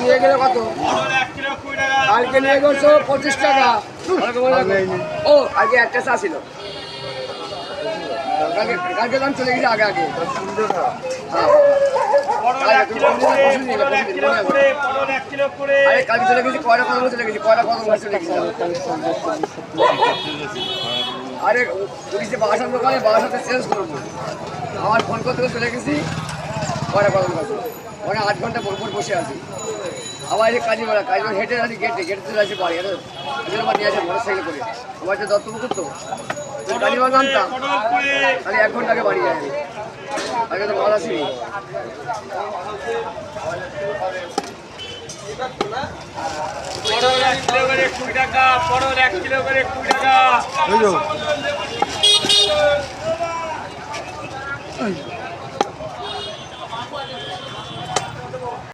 নিয়ে গেলে কত? কালকে নিয়ে গেছো 25 টাকা। ও আগে একটা চা ছিল, কালকে দাম চলে গেছে আগে আগে। আরে কালকে চলে গেছি, কয়টা কদম চলে গেছি, কয়টা কদম চলে গেছি। আরে পুলিশে বাসার দোকানে বাসাতে চেঞ্জ করবো, আমার ফোন করতে চলে গেছি, কয়টা কদম গাছে ওখানে 8 ঘন্টা পর বসে আছি। আবার এই কাজীপাড়া হেঁটে আছি, গেটে চলে আসি বাড়ি। আমার নিয়ে আসে মোটর সাইকেল করে, আমার যে দত্তপুকুর তো কাজীপাড়া নামতাম, খালি 1 ঘন্টা আগে বাড়ি যায়। আগে তো ভালো আসিনি। পটল 1 কিলো করে 20 টাকা, পটল 1 কিলো করে 20 টাকা।